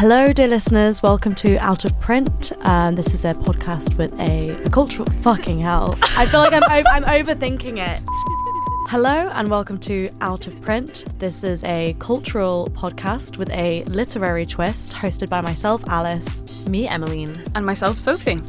Hello, dear listeners. Welcome to Out of Print. This is a podcast with a cultural... Fucking hell. I feel like I'm overthinking it. Hello and welcome to Out of Print. This is a cultural podcast with a literary twist, hosted by myself, Alice. Me, Emmeline. And myself, Sophie.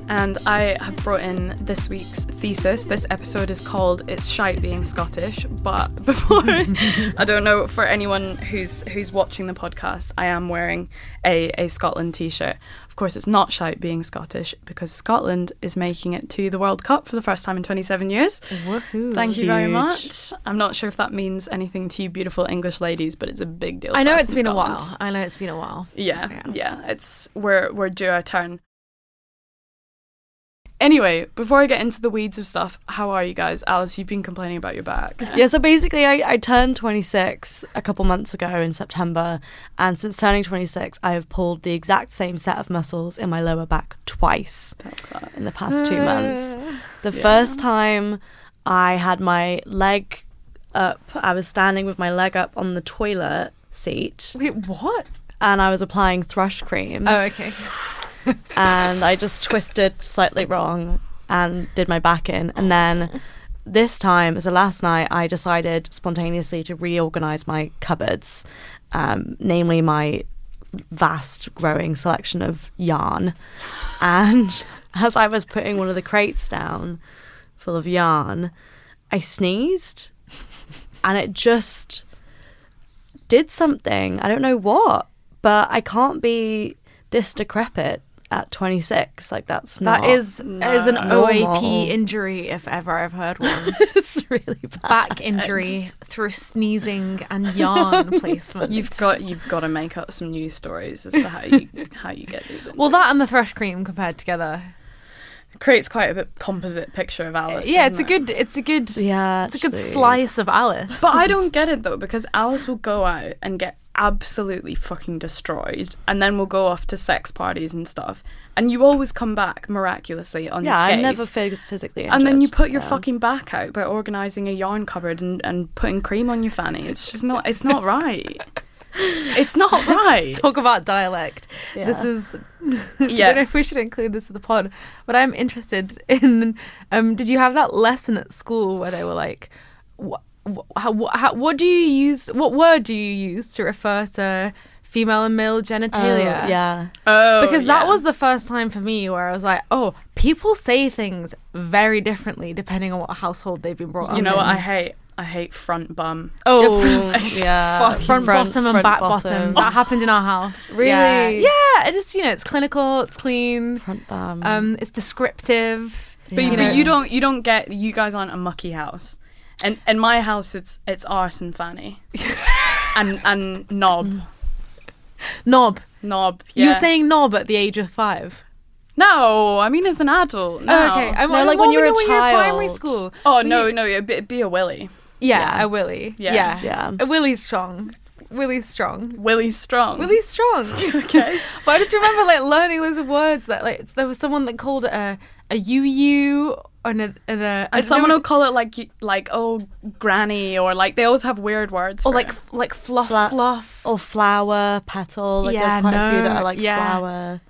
And I have brought in this week's thesis. This episode is called It's Shite Being Scottish. But before, I don't know, for anyone who's watching the podcast, I am wearing a Scotland t-shirt. Of course, it's not shite being Scottish because Scotland is making it to the World Cup for the first time in 27 years. Woohoo. Thank you very much. I'm not sure if that means anything to you beautiful English ladies, but it's a big deal. I know for us it's in been Scotland. a while. I know it's been a while. Yeah. It's we're due our turn. Anyway, before I get into the weeds of stuff, how are you guys? Alice, you've been complaining about your back. Yeah, so basically I turned 26 a couple months ago in September, and since turning 26 I have pulled the exact same set of muscles in my lower back twice in the past 2 months. The first time I had my leg up, I was standing with my leg up on the toilet seat. Wait, what? And I was applying thrush cream. Oh, okay. And I just twisted slightly wrong and did my back in. And then this time, so last night, I decided spontaneously to reorganise my cupboards, namely my vast growing selection of yarn. And as I was putting one of the crates down full of yarn, I sneezed and it just did something. I don't know what, but I can't be this decrepit at 26. Like that is an OAP injury if ever I've heard one. It's really bad. Back injury through sneezing and yarn placement. You've got to make up some news stories as to how you get these injuries. Well, that and the thrush cream compared together creates quite a bit composite picture of Alice. Yeah, it's a good slice of Alice. But I don't get it though, because Alice will go out and get absolutely fucking destroyed, and then we'll go off to sex parties and stuff, and you always come back miraculously unscathed. Yeah, I'm never physically injured. And then you put your fucking back out by organising a yarn cupboard and putting cream on your fanny. It's just not. It's not right. It's not right. Talk about dialect. Yeah. This is. I don't know if we should include this in the pod, but I'm interested in. Did you have that lesson at school where they were like, what do you use? What word do you use to refer to female and male genitalia? Because that was the first time for me where I was like, oh, people say things very differently depending on what household they've been brought up in. You know what I hate? I hate front bum. Oh, yeah. Front bottom and back bottom. That happened in our house. Really? Yeah. It just, it's clinical, it's clean. Front bum. It's descriptive. But you don't get, you guys aren't a mucky house. And in my house, it's arse and fanny. and knob. Knob. Yeah. You were saying knob at the age of 5? No, I mean as an adult. No. Oh, okay. Like when you're a child. When you're in primary school. Oh, no, it'd be a willy. Yeah, a willy. Yeah. A willy's strong. Willie's strong. Okay. But I just remember learning loads of words that there was someone that called it a UU and someone will call it like granny, or they always have weird words. Or like fluff or flower, petal. There's quite a few that are flower.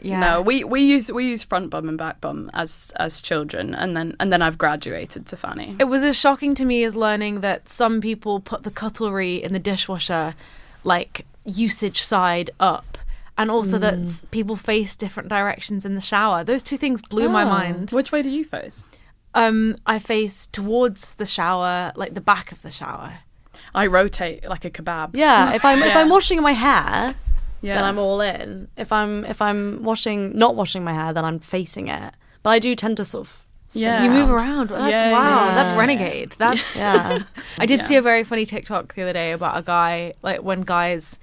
Yeah. No, we use front bum and back bum as children, and then I've graduated to fanny. It was as shocking to me as learning that some people put the cutlery in the dishwasher usage side up, and also that people face different directions in the shower. Those two things blew my mind. Which way do you face? I face towards the shower, the back of the shower. I rotate like a kebab. Yeah, if I'm washing my hair, yeah, then I'm all in. If I'm not washing my hair, then I'm facing it. But I do tend to sort of spin you around. move around. That's renegade. That's yeah. I did see a very funny TikTok the other day about a guy when guys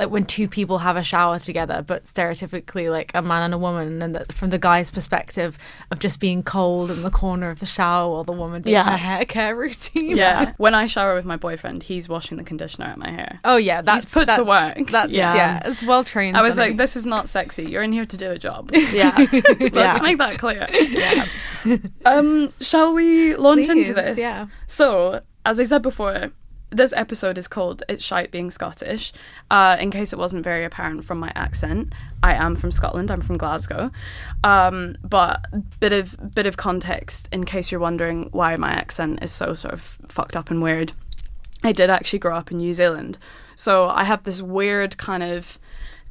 when two people have a shower together, but stereotypically a man and a woman, and that from the guy's perspective of just being cold in the corner of the shower while the woman does her hair care routine. Yeah. When I shower with my boyfriend, he's washing the conditioner out my hair. Oh yeah, he's put to work. It's well trained. I was like, this is not sexy. You're in here to do a job. Yeah. Let's make that clear. Yeah. Shall we launch into this? Yeah. So, as I said before, this episode is called It's Shite Being Scottish. In case it wasn't very apparent from my accent, I am from Scotland. I'm from Glasgow. But bit of context in case you're wondering why my accent is so sort of fucked up and weird. I did actually grow up in New Zealand. So I have this weird kind of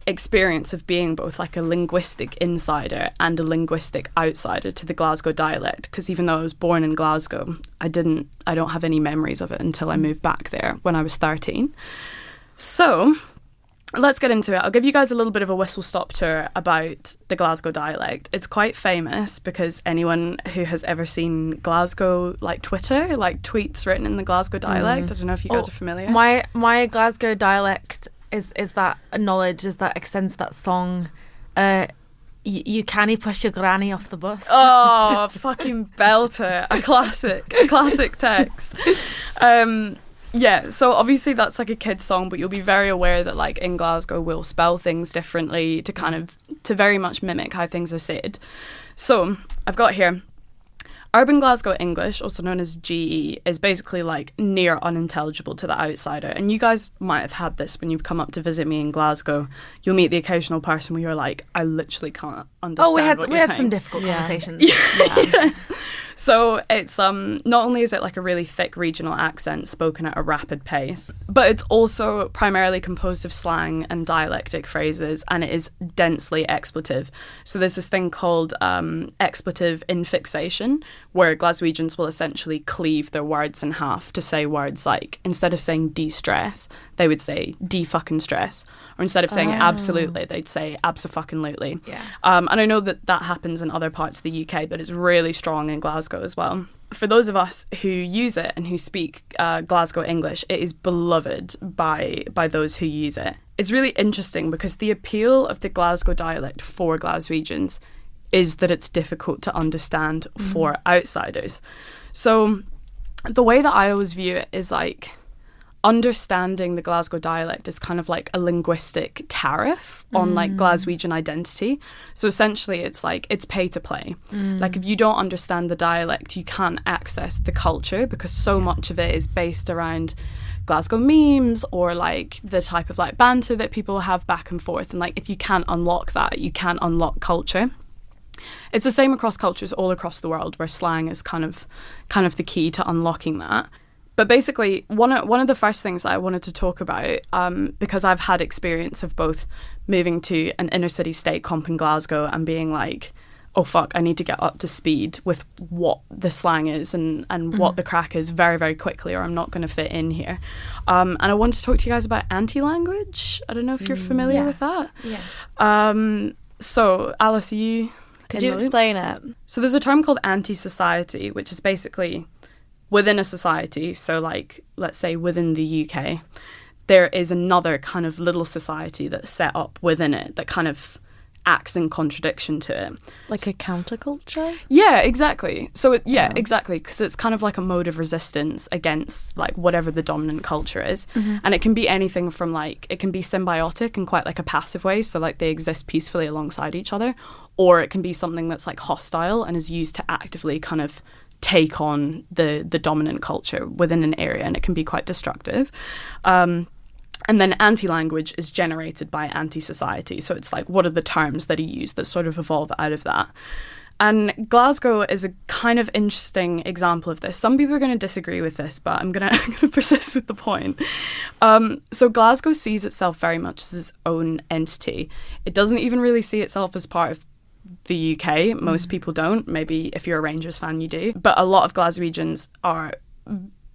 experience of being both like a linguistic insider and a linguistic outsider to the Glasgow dialect, because even though I was born in Glasgow, I don't have any memories of it until I moved back there when I was 13. So let's get into it. I'll give you guys a little bit of a whistle-stop tour about the Glasgow dialect. It's quite famous because anyone who has ever seen Glasgow, like Twitter, like tweets written in the Glasgow dialect, I don't know if you guys are familiar. My Glasgow dialect is that knowledge, is that extends that song, you can't push your granny off the bus. Oh, fucking belter. A classic text. Yeah, so obviously that's like a kid's song, but you'll be very aware that like in Glasgow we'll spell things differently to very much mimic how things are said. So I've got here, Urban Glasgow English, also known as GE, is basically like near unintelligible to the outsider. And you guys might have had this when you've come up to visit me in Glasgow. You'll meet the occasional person where you're like, I literally can't understand we had saying. some difficult conversations. Yeah. So it's not only is it like a really thick regional accent spoken at a rapid pace, but it's also primarily composed of slang and dialectic phrases, and it is densely expletive. So there's this thing called expletive infixation, where Glaswegians will essentially cleave their words in half to say words like, instead of saying de-stress, they would say de-fucking-stress, or instead of saying absolutely, they'd say abso-fucking-lutely. Yeah. And I know that happens in other parts of the UK, but it's really strong in Glasgow as well. For those of us who use it and who speak Glasgow English, it is beloved by those who use it. It's really interesting because the appeal of the Glasgow dialect for Glaswegians is that it's difficult to understand for outsiders. So the way that I always view it is like, understanding the Glasgow dialect is kind of like a linguistic tariff on like Glaswegian identity. So essentially it's like, it's pay to play. Like if you don't understand the dialect, you can't access the culture because so much of it is based around Glasgow memes or like the type of like banter that people have back and forth. And like if you can't unlock that, you can't unlock culture. It's the same across cultures all across the world, where slang is kind of the key to unlocking that. But basically, one of the first things that I wanted to talk about, because I've had experience of both moving to an inner city state comp in Glasgow and being like, oh fuck, I need to get up to speed with what the slang is and what the crack is very, very quickly, or I'm not going to fit in here. And I wanted to talk to you guys about antilanguage. I don't know if you're familiar with that. Yeah. So, Alice, Could you explain it? So there's a term called anti-society, which is basically within a society, so like, let's say within the UK, there is another kind of little society that's set up within it that kind of acts in contradiction to it. Like a counterculture? Yeah, exactly. So, exactly, because it's kind of like a mode of resistance against like whatever the dominant culture is. And it can be anything from like, it can be symbiotic in quite like a passive way, so like they exist peacefully alongside each other, or it can be something that's like hostile and is used to actively kind of take on the dominant culture within an area, and it can be quite destructive. And then anti-language is generated by anti-society. So it's like, what are the terms that are used that sort of evolve out of that? And Glasgow is a kind of interesting example of this. Some people are going to disagree with this, but I'm going to persist with the point. So Glasgow sees itself very much as its own entity. It doesn't even really see itself as part of the UK. Most people don't. Maybe if you're a Rangers fan, you do. But a lot of Glaswegians are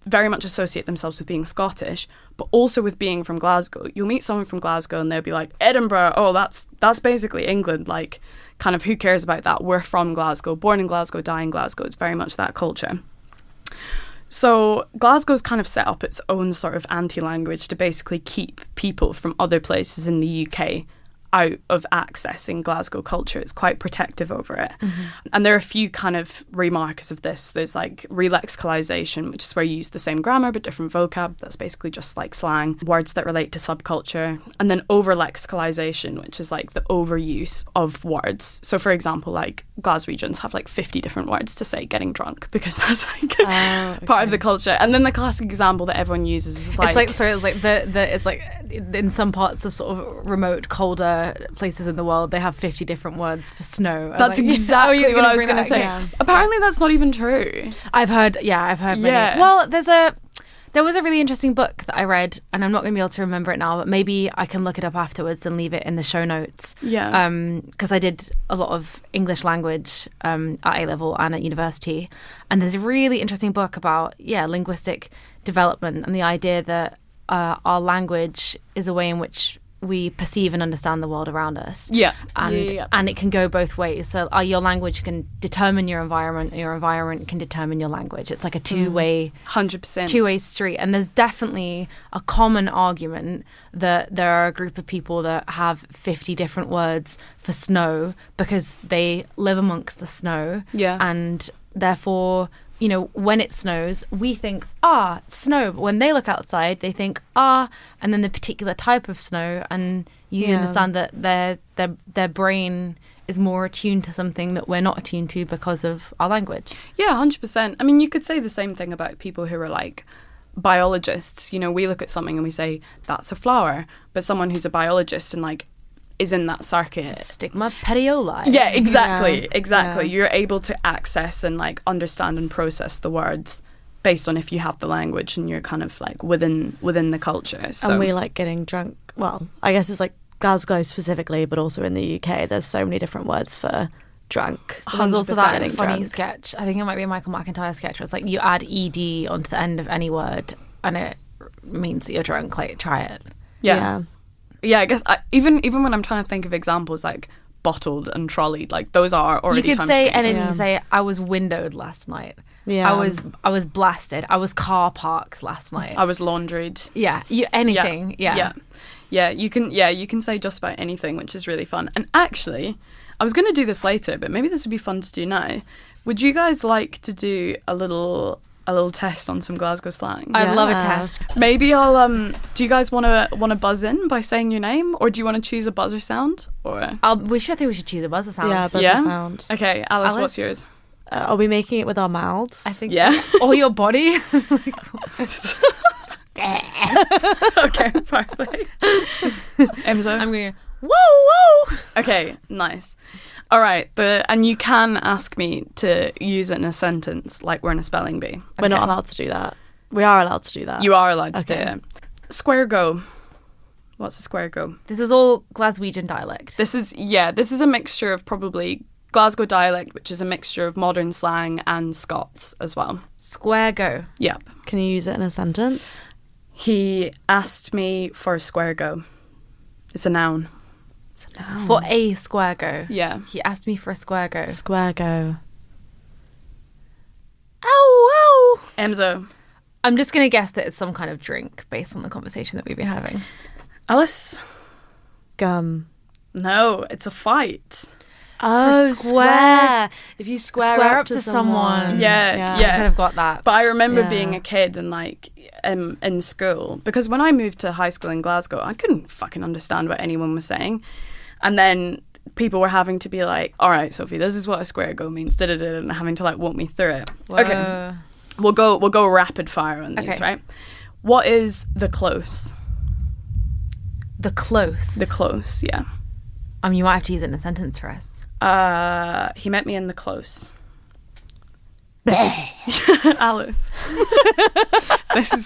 very much associate themselves with being Scottish, but also with being from Glasgow. You'll meet someone from Glasgow and they'll be like, Edinburgh, oh, that's basically England. Like, kind of who cares about that? We're from Glasgow, born in Glasgow, die in Glasgow. It's very much that culture. So Glasgow's kind of set up its own sort of anti-language to basically keep people from other places in the UK out of accessing Glasgow culture. It's quite protective over it. And there are a few kind of remarkers of this. There's like relexicalization, which is where you use the same grammar but different vocab. That's basically just like slang, words that relate to subculture. And then over-lexicalization, which is like the overuse of words. So for example, like Glaswegians have like 50 different words to say getting drunk because that's like part of the culture. And then the classic example that everyone uses is like... It's like in some parts of sort of remote, colder places in the world, they have 50 different words for snow. That's like, exactly what I was going to say. Yeah. Apparently that's not even true. I've heard many. Yeah. Well, there was a really interesting book that I read, and I'm not going to be able to remember it now, but maybe I can look it up afterwards and leave it in the show notes. Yeah. Because I did a lot of English language at A-level and at university, and there's a really interesting book about linguistic development and the idea that our language is a way in which we perceive and understand the world around us. Yeah. And it can go both ways. So your language can determine your environment, and your environment can determine your language. It's like a two-way 100% two-way street. And there's definitely a common argument that there are a group of people that have 50 different words for snow because they live amongst the snow. Yeah. And therefore, you know, when it snows, we think, snow. But when they look outside, they think, and then the particular type of snow. And you understand that their brain is more attuned to something that we're not attuned to because of our language. Yeah, 100%. I mean, you could say the same thing about people who are like biologists. You know, we look at something and we say, that's a flower. But someone who's a biologist and like is in that circuit. Stigma petioli. Yeah, exactly. Yeah. You're able to access and like understand and process the words based on if you have the language and you're kind of like within the culture. So. And we like getting drunk. Well, I guess it's like Glasgow specifically, but also in the UK, there's so many different words for drunk. There's also that getting funny drunk. sketch. I think it might be a Michael McIntyre sketch where it's like you add ed onto the end of any word and it means that you're drunk. Like, try it. Yeah, I guess even when I'm trying to think of examples like bottled and trolleyed, like those are already. You could say time-skipped. anything. You could say, I was windowed last night. Yeah. I was blasted. I was car parked last night. I was laundried. Yeah, anything. Yeah. You can say just about anything, which is really fun. And actually, I was going to do this later, but maybe this would be fun to do now. Would you guys like to do a little test on some Glasgow slang? I'd love a test. Maybe I'll do you guys want to buzz in by saying your name, or do you want to choose a buzzer sound, or I think we should choose a buzzer sound. Yeah, buzzer sound. Okay, Alice, what's yours? Are we making it with our mouths? I think or your body. Okay, perfect. Emzo? I'm going whoa. Okay, nice. All right, and you can ask me to use it in a sentence like we're in a spelling bee. We're not allowed to do that. We are allowed to do that. You are allowed to do it. Square go. What's a square go? This is all Glaswegian dialect. This is a mixture of probably Glasgow dialect, which is a mixture of modern slang and Scots as well. Square go. Yep. Can you use it in a sentence? He asked me for a square go. It's a noun. For a square go. Yeah. He asked me for a square go. Square go. Ow. Emzo. I'm just going to guess that it's some kind of drink based on the conversation that we've been having. Alice. Gum. No, it's a fight. Oh, square. If you square up to someone. Yeah. I could have got that. But I remember being a kid and like in school, because when I moved to high school in Glasgow, I couldn't fucking understand what anyone was saying. And then people were having to be like, all right, Sophie, this is what a square go means, and having to like walk me through it. Whoa. Okay. We'll go rapid fire on these, right? What is the close? The close. The close, yeah. You might have to use it in a sentence for us. He met me in the close. Alice.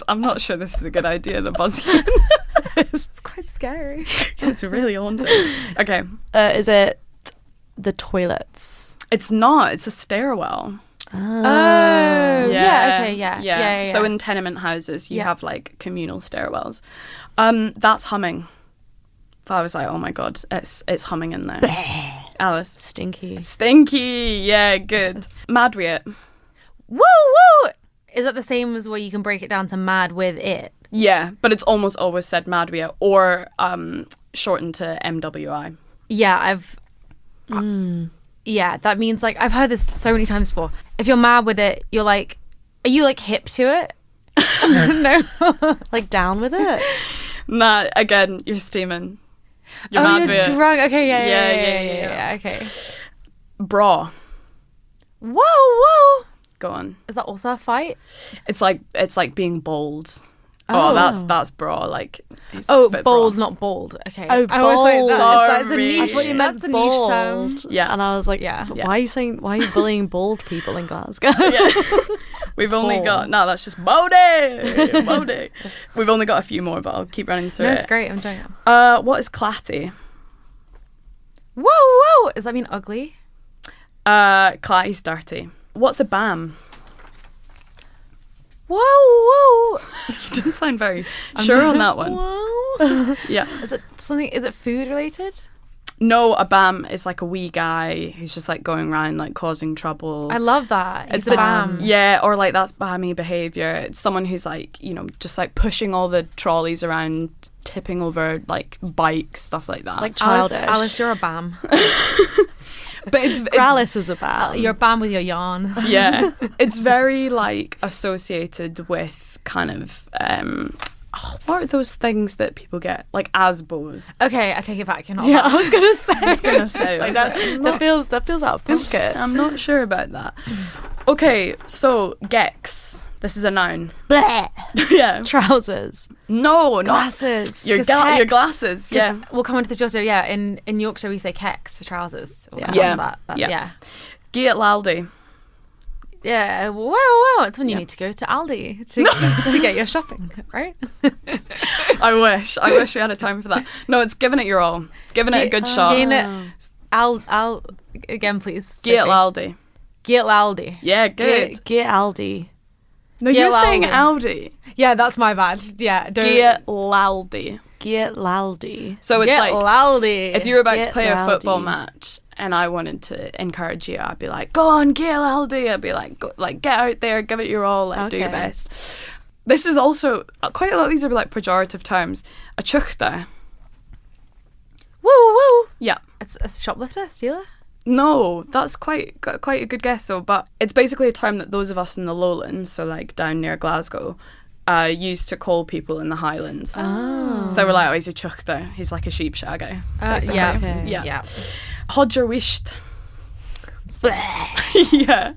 I'm not sure this is a good idea, the buzzing. It's quite scary. It's really haunting. Okay. Is it the toilets? It's not. It's a stairwell. Oh. Yeah. Okay. Yeah. So in tenement houses, you have like communal stairwells. That's humming. I was like, oh my god, it's humming in there. Alice. Stinky. Yeah, good. Mad with it. Woo! Is that the same as where you can break it down to mad with it? Yeah, but it's almost always said mad with it or shortened to MWI. Yeah, yeah, that means like I've heard this so many times before. If you're mad with it, you're like, are you like hip to it? No, Like down with it. Nah, again, you're steaming. You're oh, mad you're with it. drunk. Okay, yeah. Okay. Bra. Whoa. Go on. Is that also a fight? It's like being bold. Oh. That's bra. Like, it's Oh, a bit bold, bra. not bold. Okay. Oh, I was like, bold. that's a Sorry. niche. I thought you meant that's a niche term. bold. Yeah. And I was like, Yeah. why are you bullying bald people in Glasgow? Yeah. We've only Bold. got that's just Bodie. We've only got a few more, but I'll keep running through No, it. it's great. I'm doing it. What is clatty? Whoa. Does that mean ugly? Clatty's dirty. What's a bam? Whoa. You didn't sound very sure on that one. Whoa. Yeah. Is it food related? No, a bam is like a wee guy who's just like going around like causing trouble. I love that. It's It's a the- bam. Yeah, or like that's bammy behaviour. It's someone who's like, just like pushing all the trolleys around, tipping over like bikes, stuff like that. Like childish. Alice, you're a bam. but it's Alice is about. You're a bam with your yarn. yeah, it's very like associated with kind of what are those things that people get like asbos? Okay, I take it back. You're not. Yeah, a bam. I was gonna say. I was gonna say Like, I'm that feels out of pocket. I'm not sure about that. Okay, so gex. This is a noun. Bleh. Yeah. Trousers. No, not Glasses. your 'Cause your kex- glasses. Yeah. We'll come into this later. Yeah, in Yorkshire we say kecks for trousers. We'll come Yeah. on to that. Yeah. Yeah. Get Laldi. Yeah. Wow. It's when you Yeah. need to go to Aldi to get your shopping, right? I wish we had a time for that. No, it's giving it your all. Giving it a good shot. Gain it. Al again, please. Get Sophie. Laldi. Get Aldi. Yeah, good. Get Aldi. No, Get you're saying Laldi. Aldi. Yeah, that's my bad. Yeah. Don't Get Laldi. Get Laldi. So it's get like Aldi. if you were about to Get play a football Laldi. match and I wanted to encourage you, I'd be like, go on, get Aldi. I'd be like, go, like get out there, give it your all, like do your Okay. best. This is also quite a lot of these are like pejorative terms. A chuchta. woo. Yeah. It's a shoplifter, stealer. No, that's quite a good guess though. But it's basically a term that those of us in the lowlands, so like down near Glasgow, use to call people in the Highlands. Oh. So we're like, oh, he's a chuchta. He's like a sheep shagger. basically. Yeah. Okay. Yeah. Hodger wished. Yeah.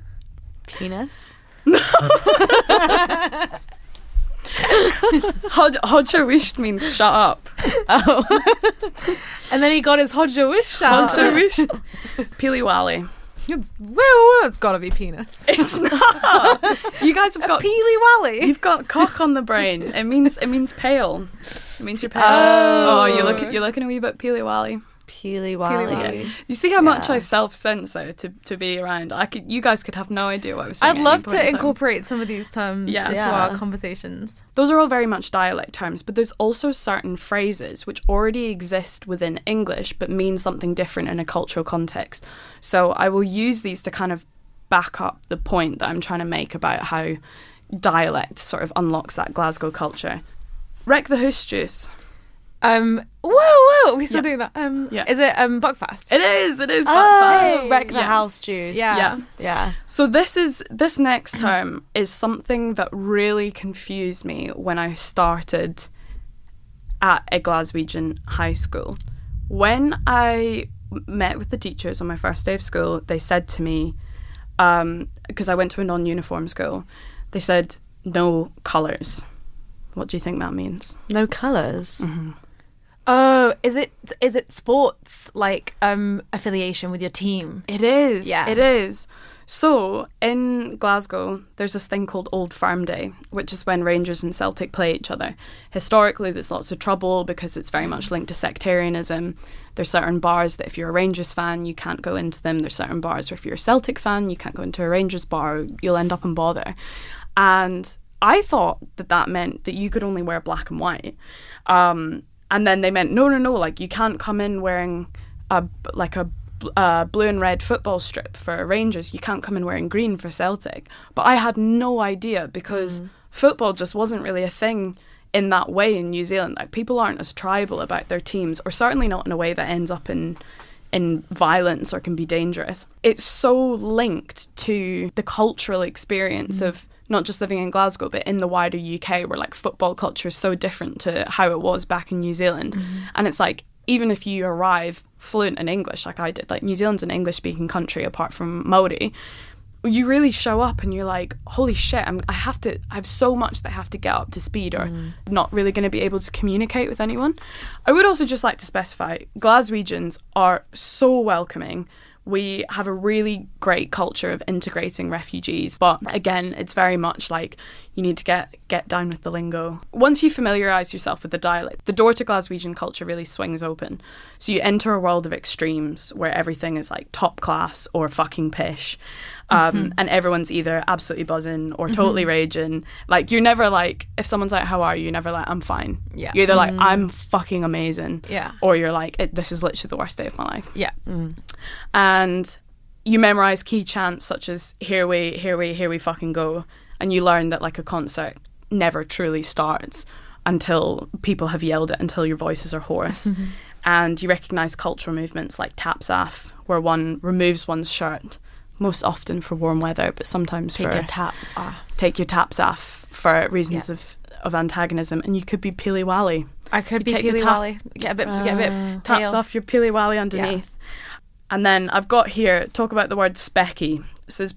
Penis. Hodger wished means shut up. And then he got his Hodger wish out. Hodger wished. Peely Wally. It's got to be penis. It's not. You guys have got Peely Wally. You've got cock on the brain. It means pale. It means you're pale. Oh. You're looking a wee bit peely wally. Peely Wally. Yeah. You see how much Yeah. I self-censor to be around. You guys could have no idea what I was saying. I'd at love any point to in time. incorporate some of these terms Yeah. into Yeah. our conversations. Those are all very much dialect terms, but there's also certain phrases which already exist within English but mean something different in a cultural context. So I will use these to kind of back up the point that I'm trying to make about how dialect sort of unlocks that Glasgow culture. Wreck the hoose juice. Whoa, we still Yeah. doing that. Yeah. Is it Buckfast? It is Oh, Buckfast. wreck the Yeah. house juice. Yeah. Yeah. So this next term is something that really confused me when I started at a Glaswegian high school. When I met with the teachers on my first day of school, they said to me, because I went to a non-uniform school, they said, no colours. What do you think that means? No colours. Oh, is it sports like affiliation with your team? It is. Yeah. It is. So in Glasgow, there's this thing called Old Firm Day, which is when Rangers and Celtic play each other. Historically, there's lots of trouble because it's very much linked to sectarianism. There's certain bars that if you're a Rangers fan, you can't go into them. There's certain bars where if you're a Celtic fan, you can't go into a Rangers bar. You'll end up in bother. And I thought that meant that you could only wear black and white. And then they meant, no, like you can't come in wearing a blue and red football strip for Rangers. You can't come in wearing green for Celtic. But I had no idea because football just wasn't really a thing in that way in New Zealand. Like, people aren't as tribal about their teams, or certainly not in a way that ends up in violence or can be dangerous. It's so linked to the cultural experience of not just living in Glasgow, but in the wider UK, where like football culture is so different to how it was back in New Zealand. And it's like, even if you arrive fluent in English, like I did, like New Zealand's an English-speaking country apart from Māori, you really show up and you're like, holy shit, I have so much that I have to get up to speed, or not really going to be able to communicate with anyone. I would also just like to specify, Glaswegians are so welcoming. We have a really great culture of integrating refugees, but again, it's very much like you need to get down with the lingo. Once you familiarise yourself with the dialect, the door to Glaswegian culture really swings open. So you enter a world of extremes where everything is like top class or fucking pish. And everyone's either absolutely buzzing or totally raging. Like, you're never like, if someone's like, how are you? You're never like, I'm fine. Yeah. You're either like, I'm fucking amazing. Yeah. Or you're like, this is literally the worst day of my life. Yeah. And you memorise key chants such as, here we fucking go. And you learn that like a concert never truly starts until people have yelled it until your voices are hoarse. And you recognise cultural movements like tap-saff, where one removes one's shirt, most often for warm weather, but sometimes Take for your taps off for reasons of antagonism. And you could be Peely Wally. I could be Peely Wally. Get a bit taps pale. off your Peely Wally underneath. And then I've got here, talk about the word specky. So it's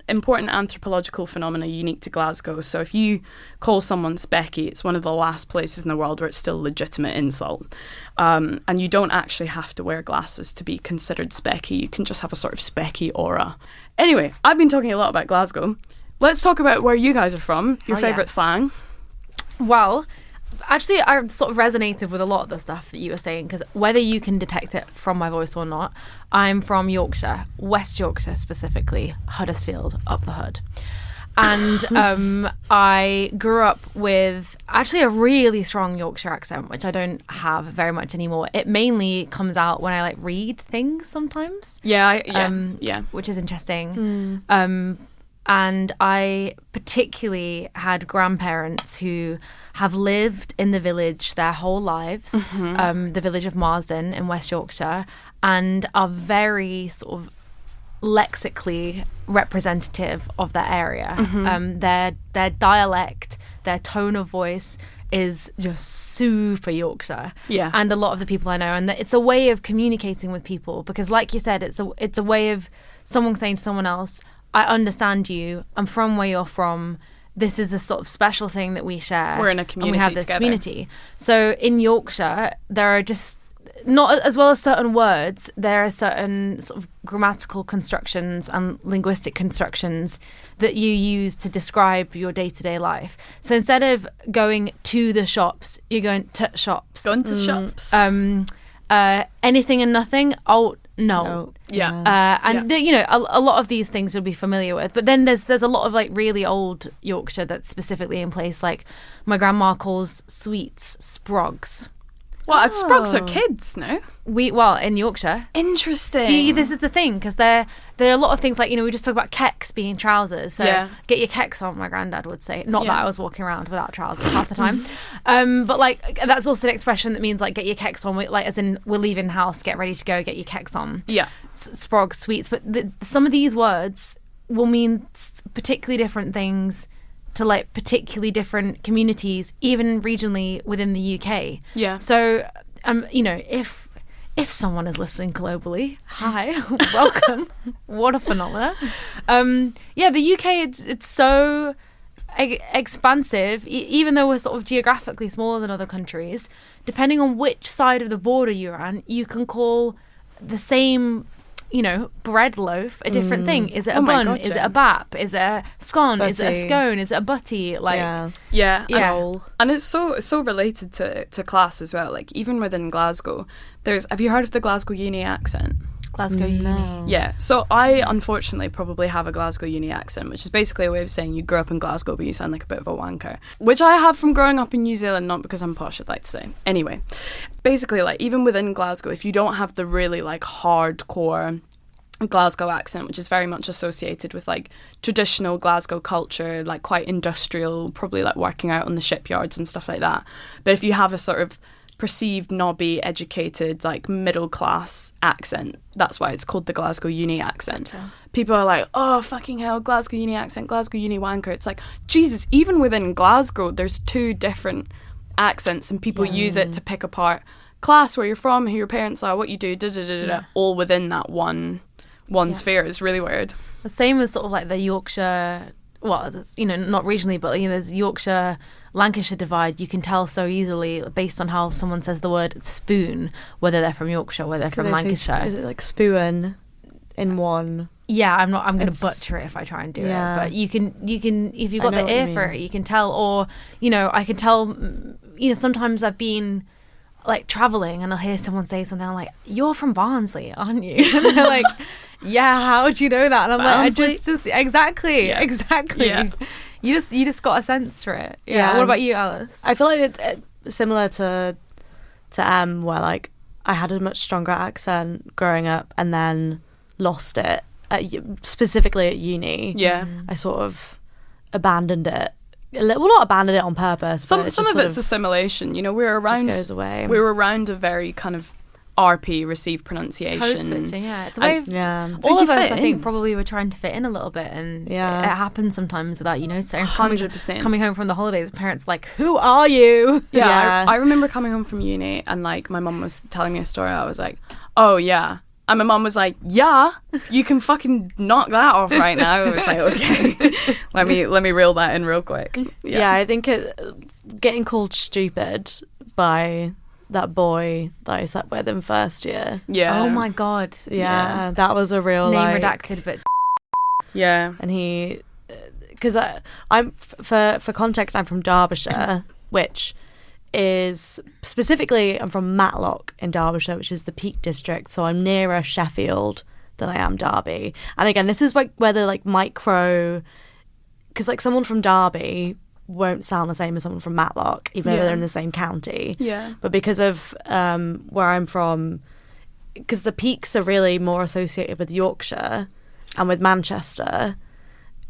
important anthropological phenomena unique to Glasgow. So if you call someone specky, it's one of the last places in the world where it's still a legitimate insult. And you don't actually have to wear glasses to be considered specky. You can just have a sort of specky aura. Anyway, I've been talking a lot about Glasgow. Let's talk about where you guys are from, your favourite slang. Well, actually, I sort of resonated with a lot of the stuff that you were saying, because whether you can detect it from my voice or not, I'm from Yorkshire, West Yorkshire specifically, Huddersfield, up the hood. And I grew up with actually a really strong Yorkshire accent, which I don't have very much anymore. It mainly comes out when I like read things sometimes. Which is interesting. And I particularly had grandparents who have lived in the village their whole lives, the village of Marsden in West Yorkshire, and are very sort of lexically representative of that area. Their dialect, their tone of voice is just super Yorkshire. Yeah. And a lot of the people I know, and it's a way of communicating with people, because like you said, it's a way of someone saying to someone else, I understand you, I'm from where you're from, this is a sort of special thing that we share. We're in a community and we have this together. Community. So in Yorkshire, there are just, not as well as certain words, there are certain sort of grammatical constructions and linguistic constructions that you use to describe your day-to-day life. So instead of going to the shops, you're going to shops. Going to shops. Anything and nothing, no. Yeah. A lot of these things you'll be familiar with. But then there's a lot of like really old Yorkshire that's specifically in place. Like my grandma calls sweets sprogs. Well, sprogs are kids, no? In Yorkshire. Interesting. See, this is the thing, because there are a lot of things like, we just talk about kecks being trousers. So get your kecks on, my granddad would say. Not that I was walking around without trousers half the time. But like, that's also an expression that means like, get your kecks on, like as in we're leaving the house, get ready to go, get your kecks on. Yeah. Sprogs, sweets. But some of these words will mean particularly different things to like particularly different communities, even regionally within the UK. Yeah. So, if someone is listening globally, hi, welcome. What a phenomena. The UK, it's so expansive, even though we're sort of geographically smaller than other countries. Depending on which side of the border you're on, you can call the same bread loaf a different thing. Is it a bun? Is it a bap? Is it a scone? Butty. Is it a scone? Is it a butty? Like and it's so related to class as well. Like even within Glasgow, have you heard of the Glasgow uni accent? Glasgow uni. Yeah. So I unfortunately probably have a Glasgow uni accent, which is basically a way of saying you grew up in Glasgow but you sound like a bit of a wanker, which I have from growing up in New Zealand, not because I'm posh, I'd like to say. Anyway, basically like even within Glasgow, if you don't have the really like hardcore Glasgow accent, which is very much associated with like traditional Glasgow culture, like quite industrial, probably like working out on the shipyards and stuff like that. But if you have a sort of perceived knobby, educated, like middle class accent, that's why it's called the Glasgow uni accent. Gotcha. People are like, oh fucking hell, Glasgow uni accent, Glasgow uni wanker. It's like, Jesus, even within Glasgow there's two different accents, and people use it to pick apart class, where you're from, who your parents are, what you do, all within that one sphere. Is really weird. The same as sort of like the Yorkshire, well, you know, not regionally, but you know, there's Yorkshire Lancashire divide. You can tell so easily based on how someone says the word spoon, whether they're from Yorkshire, whether they're from Lancashire. Is it like spoon in one? Yeah, I'm going to butcher it if I try and do it. But you can if you've got the ear for it, you can tell. Or, you know, I can tell, you know, sometimes I've been like traveling and I'll hear someone say something, I'm like, you're from Barnsley, aren't you? And they're like, yeah, how do you know that? And I'm Barnsley? like, I just exactly. Yeah. You just got a sense for it. Yeah. What about you, Alice? I feel like it's similar to where like I had a much stronger accent growing up and then lost it specifically at uni. Yeah. I sort of abandoned it. Well, not abandoned it on purpose. Some but of it's assimilation. You know, we were around. Just goes away. We were around a very kind of RP, received pronunciation. Code switching, yeah. It's a way of, yeah. all you of us, fit I think, in. probably were trying to fit in a little bit, and it happens sometimes without you noticing. 100%. Coming home from the holidays, parents like, who are you? Yeah. I remember coming home from uni and like my mum was telling me a story. I was like, oh yeah. And my mum was like, yeah, you can fucking knock that off right now. I was like, okay, let me reel that in real quick. Yeah, I think getting called stupid by that boy that I sat with in first year. Yeah. Oh my God. Yeah, that was a real Name redacted, but yeah. And he, because I'm for context, I'm from Derbyshire, which is specifically, I'm from Matlock in Derbyshire, which is the Peak District, so I'm nearer Sheffield than I am Derby. And again, this is like where the like micro, because like someone from Derby won't sound the same as someone from Matlock, even though they're in the same county. Yeah. But because of where I'm from, because the peaks are really more associated with Yorkshire and with Manchester,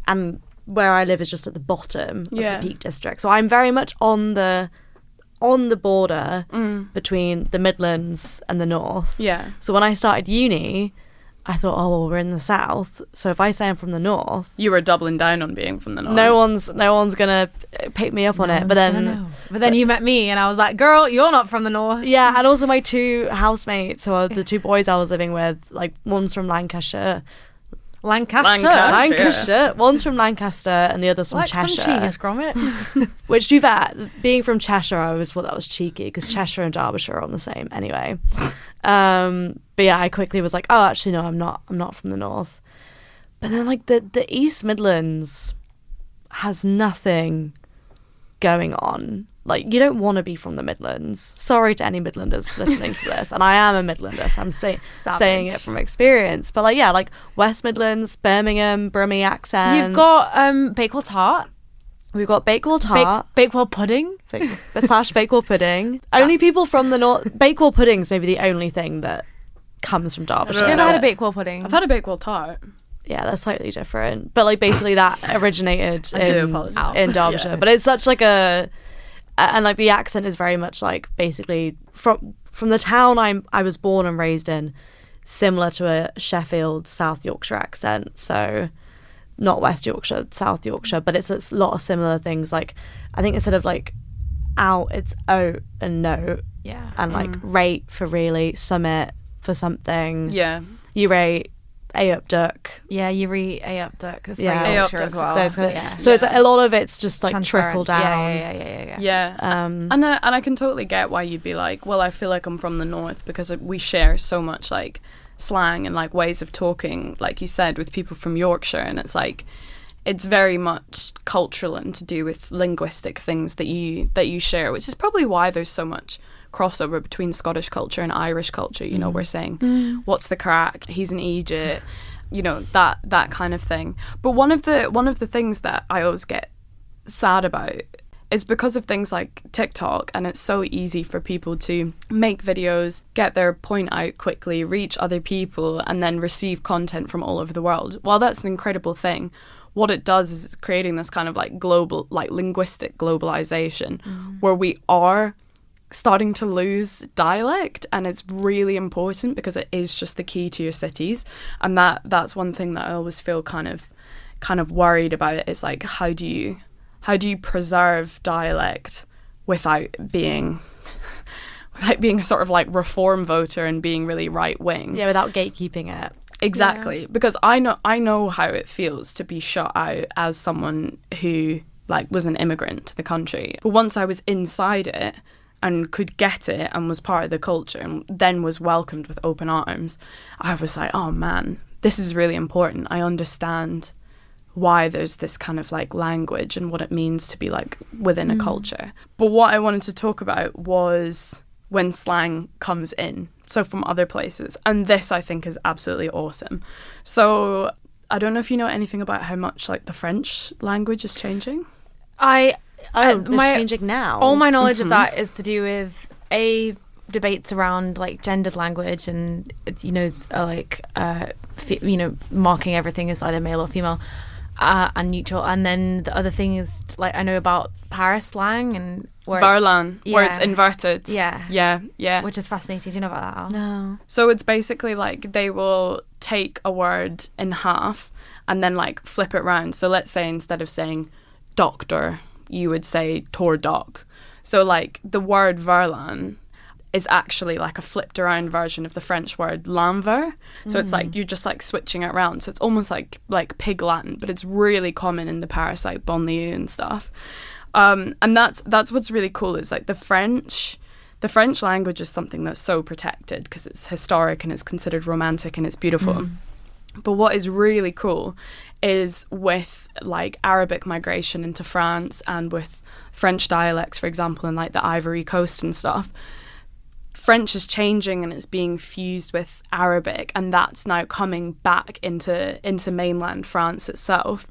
and where I live is just at the bottom of the Peak District. So I'm very much on the border between the Midlands and the North. Yeah. So when I started uni, I thought, oh, well, we're in the South, so if I say I'm from the North, You were doubling down on being from the North. no one's gonna pick me up on it. But then you met me, and I was like, girl, you're not from the North. yeah, and also my two housemates, who are the two boys I was living with, like one's from Lancashire. Lancashire. One's from Lancaster and the other's from Like Cheshire. some cheese, Gromit. Which, to be fair, being from Cheshire, I always thought that was cheeky because Cheshire and Derbyshire are on the same anyway. But yeah, I quickly was like, oh, actually, no, I'm not from the North. But then, like, the East Midlands has nothing going on. Like, you don't want to be from the Midlands. Sorry to any Midlanders listening to this. And I am a Midlander, so I'm saying it from experience. But, like, yeah, like, West Midlands, Birmingham, Brummie accent. You've got Bakewell tart. We've got Bakewell tart. Bakewell pudding. / Bakewell pudding. Only people from the North... Bakewell pudding's maybe the only thing that comes from Derbyshire. Have you ever had a Bakewell pudding? I've had a Bakewell tart. Yeah, that's slightly different. But, like, basically that originated in Derbyshire. Yeah. But it's such, like, a... And, like, the accent is very much, like, basically... From the town I was born and raised in, similar to a Sheffield, South Yorkshire accent. So, not West Yorkshire, South Yorkshire. But it's a lot of similar things. Like, I think instead of, like, out, it's out and no. Yeah. And, like, rate for really, summit for something. Yeah. You rate... A up duck. Yeah, you read A up duck. That's Yeah. very A up Yorkshire duck's as well. Those kind of- yeah. So it's a lot of it's just like trickle Transference. down. Yeah. And I can totally get why you'd be like, well, I feel like I'm from the North because we share so much like slang and like ways of talking, like you said, with people from Yorkshire, and it's like it's very much cultural and to do with linguistic things that you share, which is probably why there's so much crossover between Scottish culture and Irish culture. You know, we're saying, what's the crack? He's an Egypt. You know, that kind of thing. But one of the things that I always get sad about is because of things like TikTok, and it's so easy for people to make videos, get their point out quickly, reach other people, and then receive content from all over the world. While that's an incredible thing, what it does is it's creating this kind of like global, like linguistic globalization, where we are starting to lose dialect, and it's really important because it is just the key to your cities. And that's one thing that I always feel kind of worried about. It's like, how do you preserve dialect without being a sort of like reform voter and being really right wing? Yeah, without gatekeeping it. Exactly, because I know how it feels to be shut out as someone who like was an immigrant to the country. But once I was inside it and could get it and was part of the culture and then was welcomed with open arms, I was like, oh man, this is really important. I understand why there's this kind of like language and what it means to be like within a culture. But what I wanted to talk about was when slang comes in, so from other places. And this I think is absolutely awesome. So I don't know if you know anything about how much like the French language is changing. It's changing now. All my knowledge of that is to do with debates around like gendered language and marking everything as either male or female and neutral. And then the other thing is like I know about Paris slang and Verlan, where it's inverted. Yeah, which is fascinating. Do you know about that, Al? No. So it's basically like they will take a word in half and then like flip it round. So let's say instead of saying doctor, you would say tour doc. So like the word verlan is actually like a flipped around version of the French word l'envers. So it's like you're just like switching it around. So it's almost like pig Latin, but it's really common in the Paris like banlieue and stuff. And that's what's really cool is like the French language is something that's so protected because it's historic and it's considered romantic and it's beautiful. But what is really cool is with like Arabic migration into France and with French dialects, for example, in like the Ivory Coast and stuff, French is changing and it's being fused with Arabic, and that's now coming back into mainland France itself.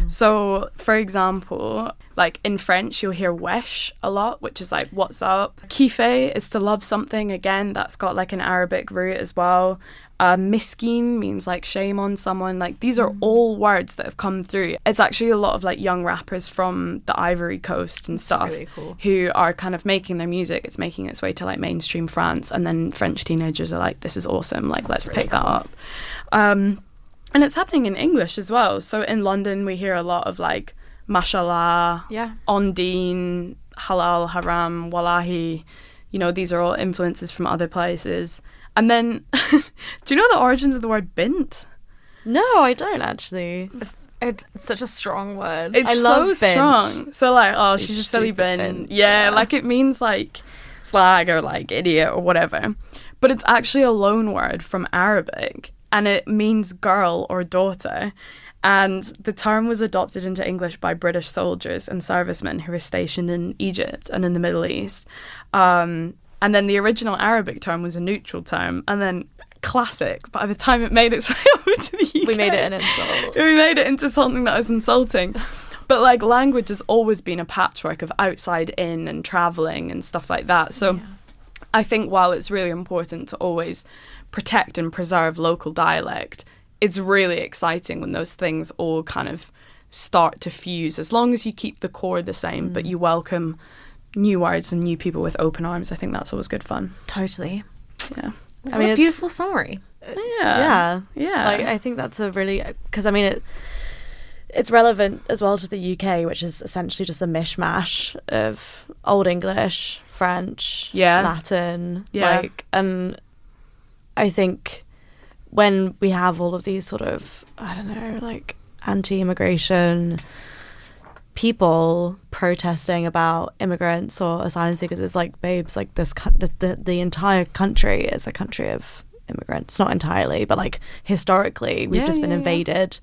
So, for example, like in French, you'll hear wesh a lot, which is like what's up. Kiffe is to love something. Again, that's got like an Arabic root as well. Miskin means like shame on someone. Like these are all words that have come through. It's actually a lot of like young rappers from the Ivory Coast and stuff really cool. who are kind of making their music. It's making its way to like mainstream France, and then French teenagers are like, this is awesome, like let's pick that up. And it's happening in English as well. So in London we hear a lot of like mashallah, ondine, halal, haram, wallahi. You know, these are all influences from other places. And then, do you know the origins of the word bint? No, I don't actually. It's such a strong word. It's I love so strong. So like, oh, she's a silly bint. bint. Yeah, like it means like slag or like idiot or whatever. But it's actually a loan word from Arabic, and it means girl or daughter. And the term was adopted into English by British soldiers and servicemen who were stationed in Egypt and in the Middle East. And then the original Arabic term was a neutral term. And then classic, by the time it made its way over to the UK, We made it an insult. we made it into something that was insulting. But like language has always been a patchwork of outside in and travelling and stuff like that. So I think while it's really important to always protect and preserve local dialect, it's really exciting when those things all kind of start to fuse, as long as you keep the core the same, but you welcome new words and new people with open arms. I think that's always good fun. Totally. Yeah. I mean, a beautiful summary. Yeah. Like, I think that's a really, because I mean it's relevant as well to the UK, which is essentially just a mishmash of Old English, French, Latin, like, and I think when we have all of these sort of, I don't know, like anti-immigration people protesting about immigrants or asylum seekers, it's like, babes, like this the entire country is a country of immigrants. Not entirely, but like historically we've just been invaded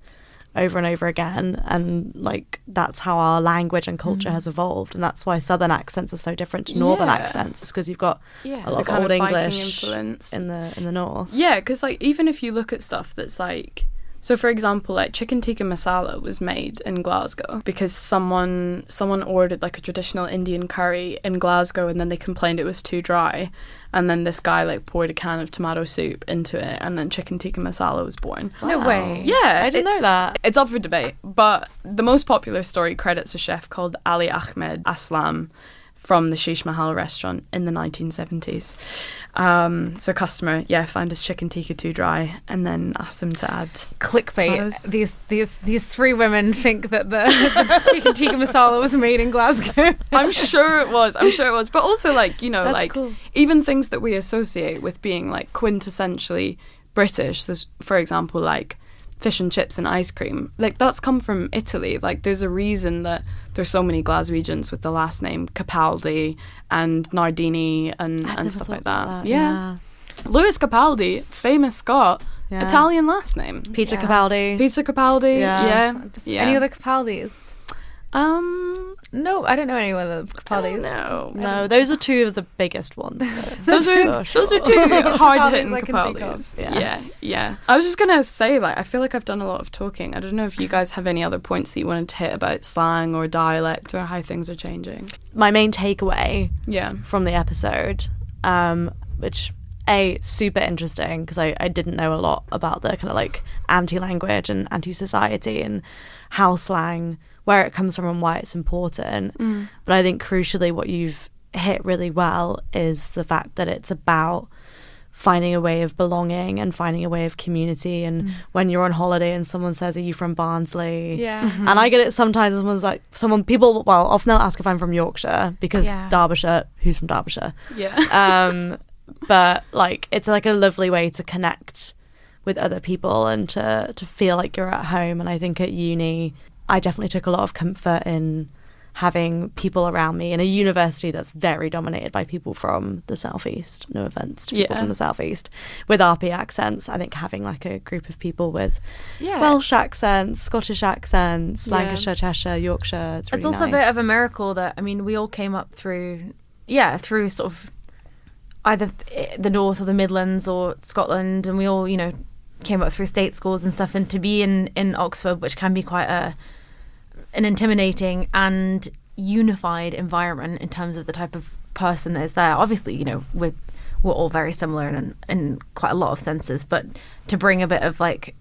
over and over again, and like that's how our language and culture has evolved, and that's why southern accents are so different to northern accents. It's because you've got a lot of Old English influence in the north. Yeah, because like even if you look at stuff that's like So, for example, like chicken tikka masala was made in Glasgow because someone ordered like a traditional Indian curry in Glasgow, and then they complained it was too dry, and then this guy like poured a can of tomato soup into it, and then chicken tikka masala was born. No way. Yeah, I didn't know that. It's up for debate, but the most popular story credits a chef called Ali Ahmed Aslam from the Sheesh Mahal restaurant in the 1970s. So customer, found his chicken tikka too dry, and then asked him to add Clickbait. tomatoes. These three women think that the chicken tikka masala was made in Glasgow. I'm sure it was. But also, like, you know, That's like cool. even things that we associate with being like quintessentially British. So, for example, like fish and chips and ice cream, like that's come from Italy. Like there's a reason that there's so many Glaswegians with the last name Capaldi and Nardini and stuff like that. Yeah. Lewis Capaldi, famous Scot, Yeah. Italian last name. Peter Yeah. Capaldi. Pizza Capaldi. Yeah. Any other Capaldis? No, I don't know any other Capaldis. No, those are two of the biggest ones. Those are two hard hitting Capaldis I can think Capaldis. Yeah. I was just gonna say, like, I feel like I've done a lot of talking. I don't know if you guys have any other points that you wanted to hit about slang or dialect or how things are changing. My main takeaway Yeah. from the episode, which super interesting because I didn't know a lot about the kind of like anti-language and anti-society and how slang, where it comes from and why it's important. But I think crucially what you've hit really well is the fact that it's about finding a way of belonging and finding a way of community. And when you're on holiday and someone says, "Are you from Barnsley?" Yeah. And I get it sometimes. Someone's like, people often they'll ask if I'm from Yorkshire because Derbyshire. Who's from Derbyshire? Yeah. But like it's like a lovely way to connect with other people and to feel like you're at home. And I think at uni I definitely took a lot of comfort in having people around me in a university that's very dominated by people from the southeast. No offense to people from the southeast with RP accents. I think having like a group of people with Welsh accents, Scottish accents, Lancashire, Cheshire, Yorkshire, it's really also nice. a bit of a miracle that, I mean, we all came up through sort of either the North or the Midlands or Scotland, and we all, you know, came up through state schools and stuff, and to be in Oxford, which can be quite an intimidating and unified environment in terms of the type of person that is there. Obviously, you know, we're all very similar in quite a lot of senses, but to bring a bit of like,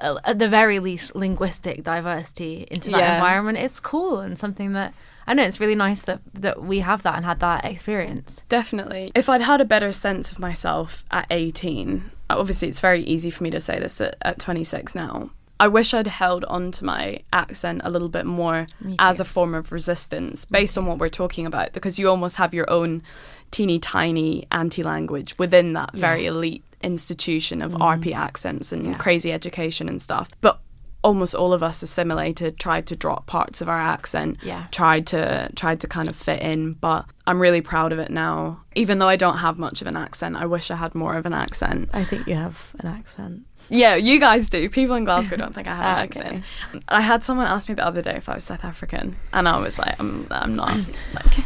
at the very least, linguistic diversity into that environment, it's cool and something that, I know, it's really nice that we have that and had that experience. Definitely. If I'd had a better sense of myself at 18, obviously it's very easy for me to say this at 26 now, I wish I'd held on to my accent a little bit more as a form of resistance based on what we're talking about, because you almost have your own teeny tiny anti-language within that very elite institution of RP accents and crazy education and stuff. But almost all of us assimilated, tried to drop parts of our accent, tried to kind of fit in, but I'm really proud of it now. Even though I don't have much of an accent, I wish I had more of an accent. I think you have an accent. Yeah, you guys do. People in Glasgow don't think I have an accent. I had someone ask me the other day if I was South African, and I was like, I'm not. Like,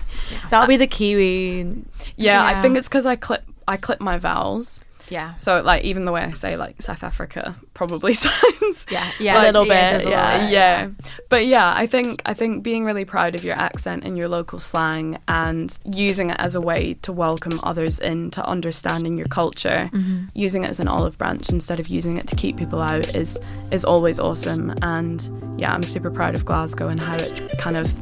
that'll be the Kiwi. Yeah, I think it's because I clip my vowels. Yeah. So like even the way I say like South Africa probably sounds a little bit. Yeah. But yeah, I think being really proud of your accent and your local slang and using it as a way to welcome others into understanding your culture, using it as an olive branch instead of using it to keep people out is always awesome. And yeah, I'm super proud of Glasgow and how it kind of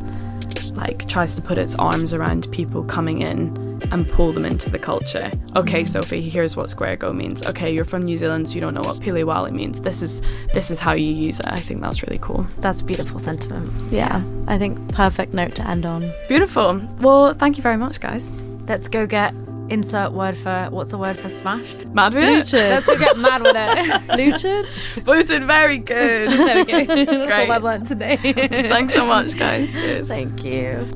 like tries to put its arms around people coming in and pull them into the culture. Okay, Sophie, here's what square go means. Okay, you're from New Zealand, so you don't know what piliwali means. This is how you use it. I think that's really cool. That's a beautiful sentiment. Yeah, I think perfect note to end on. Beautiful. Well, thank you very much, guys. Let's go get insert word for, what's the word for smashed? Mad with it? Let's go get mad with it. Bluted? Bluted, very good. There we go. That's Great. all I've learned today. Thanks so much, guys. Cheers. Thank you.